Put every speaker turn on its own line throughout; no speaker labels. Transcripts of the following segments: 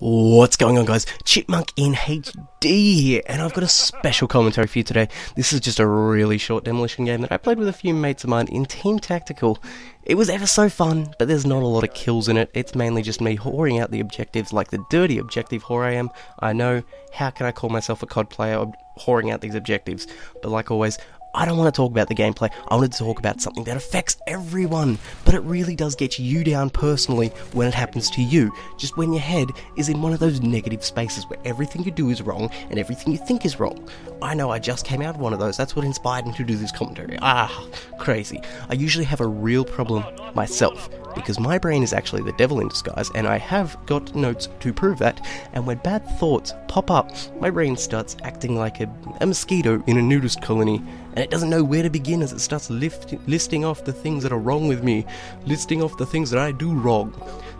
What's going on, guys? ChipmunkinHD here, and I've got a special commentary for you today. This is just a really short demolition game that I played with a few mates of mine in Team Tactical. It was ever so fun, but there's not a lot of kills in it. It's mainly just me whoring out the objectives like the dirty objective whore I am. I know, how can I call myself a COD player whoring out these objectives? But like always, I don't want to talk about the gameplay, I wanted to talk about something that affects everyone, but it really does get you down personally when it happens to you, just when your head is in one of those negative spaces where everything you do is wrong and everything you think is wrong. I know, I just came out of one of those. That's what inspired me to do this commentary. Crazy. I usually have a real problem myself, because my brain is actually the devil in disguise, and I have got notes to prove that, and when bad thoughts pop up, my brain starts acting like a mosquito in a nudist colony, and it doesn't know where to begin as it starts listing off the things that are wrong with me, listing off the things that I do wrong.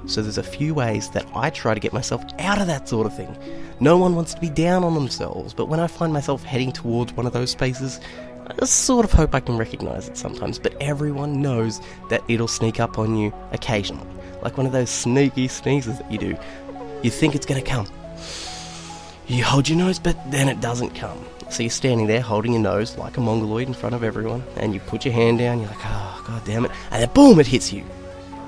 So there's a few ways that I try to get myself out of that sort of thing. No one wants to be down on themselves, but when I find myself heading towards one of those spaces, I sort of hope I can recognise it sometimes, but everyone knows that it'll sneak up on you occasionally. Like one of those sneaky sneezes that you do. You think it's going to come. You hold your nose, but then it doesn't come. So you're standing there holding your nose like a mongoloid in front of everyone, and you put your hand down, you're like, oh, god damn it, and then boom, it hits you.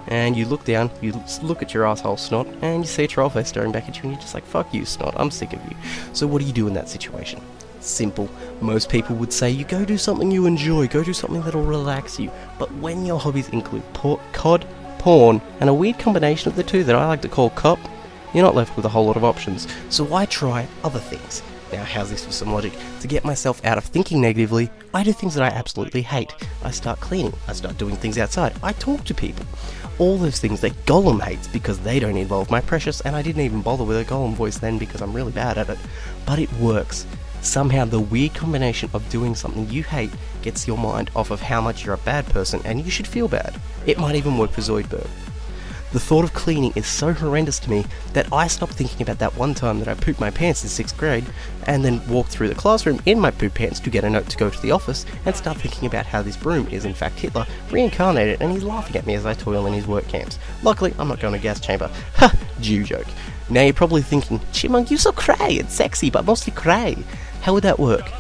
And you look down, you look at your asshole snot, and you see a trollface staring back at you, and you're just like, fuck you, snot, I'm sick of you. So what do you do in that situation? Simple. Most people would say you go do something you enjoy, go do something that'll relax you. But when your hobbies include COD, porn, and a weird combination of the two that I like to call cop, you're not left with a whole lot of options. So I try other things. Now, how's this for some logic? To get myself out of thinking negatively, I do things that I absolutely hate. I start cleaning, I start doing things outside, I talk to people. All those things that Gollum hates because they don't involve my precious, and I didn't even bother with a Gollum voice then because I'm really bad at it. But it works. Somehow the weird combination of doing something you hate gets your mind off of how much you're a bad person and you should feel bad. It might even work for Zoidberg. The thought of cleaning is so horrendous to me that I stopped thinking about that one time that I pooped my pants in 6th grade and then walked through the classroom in my poop pants to get a note to go to the office and start thinking about how this broom is in fact Hitler reincarnated and he's laughing at me as I toil in his work camps. Luckily, I'm not going to gas chamber. Ha! Jew joke. Now you're probably thinking, Chipmunk, you're so cray, it's sexy but mostly cray. How would that work?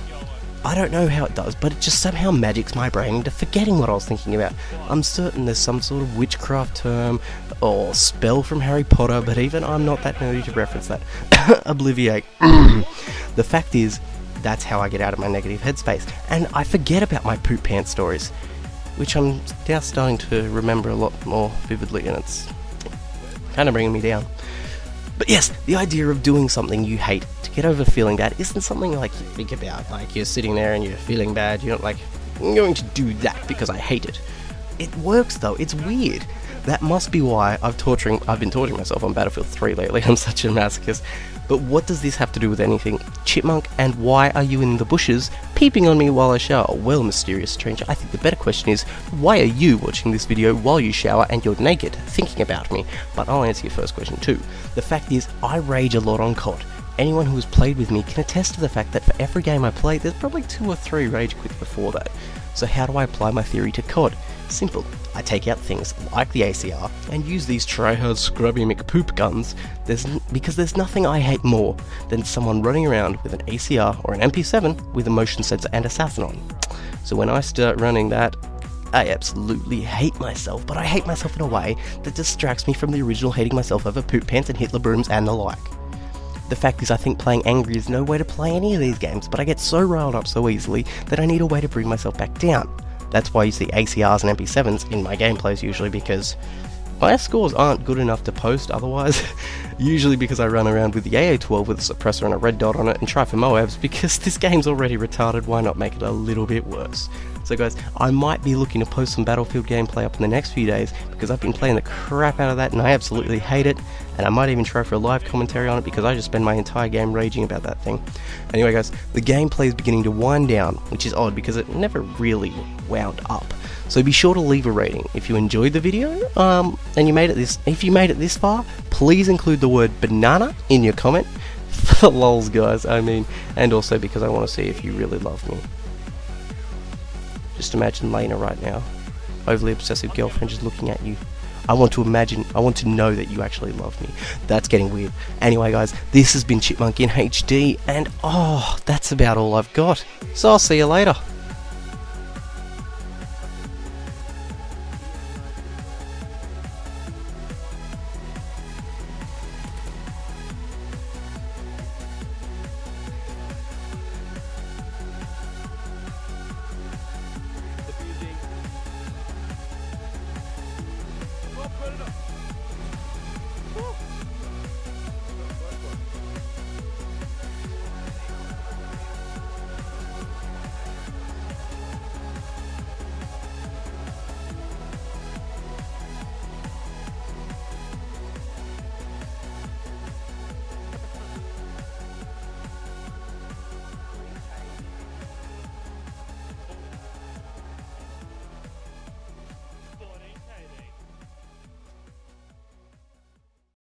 I don't know how it does, but it just somehow magics my brain into forgetting what I was thinking about. I'm certain there's some sort of witchcraft term or spell from Harry Potter, but even I'm not that nerdy to reference that. Obliviate. The fact is, that's how I get out of my negative headspace, and I forget about my poop pants stories, which I'm now starting to remember a lot more vividly, and it's kind of bringing me down. But yes, the idea of doing something you hate to get over feeling bad isn't something like you think about, like you're sitting there and you're feeling bad, you're not like, I'm going to do that because I hate it. It works though, it's weird. That must be why I've been torturing myself on Battlefield 3 lately, I'm such a masochist. But what does this have to do with anything? Chipmunk, and why are you in the bushes peeping on me while I shower? Well, mysterious stranger, I think the better question is, why are you watching this video while you shower and you're naked, thinking about me? But I'll answer your first question too. The fact is, I rage a lot on COD. Anyone who has played with me can attest to the fact that for every game I play, there's probably 2 or 3 rage quits before that. So how do I apply my theory to COD? Simple. I take out things like the ACR and use these try-hard scrubby McPoop guns because there's nothing I hate more than someone running around with an ACR or an MP7 with a motion sensor and assassin on. So when I start running that, I absolutely hate myself, but I hate myself in a way that distracts me from the original hating myself over poop pants and Hitler brooms and the like. The fact is, I think playing angry is no way to play any of these games, but I get so riled up so easily that I need a way to bring myself back down. That's why you see ACRs and MP7s in my gameplays usually, because my scores aren't good enough to post otherwise. Usually because I run around with the AA-12 with a suppressor and a red dot on it and try for Moabs, because this game's already retarded, why not make it a little bit worse? So guys, I might be looking to post some Battlefield gameplay up in the next few days, because I've been playing the crap out of that and I absolutely hate it, and I might even try for a live commentary on it because I just spend my entire game raging about that thing. Anyway guys, the gameplay is beginning to wind down, which is odd because it never really wound up. So be sure to leave a rating if you enjoyed the video, and if you made it this far, please include the word banana in your comment. For the lols guys, I mean, and also because I want to see if you really love me. Just imagine Lena right now, overly obsessive girlfriend just looking at you. I want to imagine, I want to know that you actually love me. That's getting weird. Anyway guys, this has been Chipmunk in HD, and oh, that's about all I've got. So I'll see you later.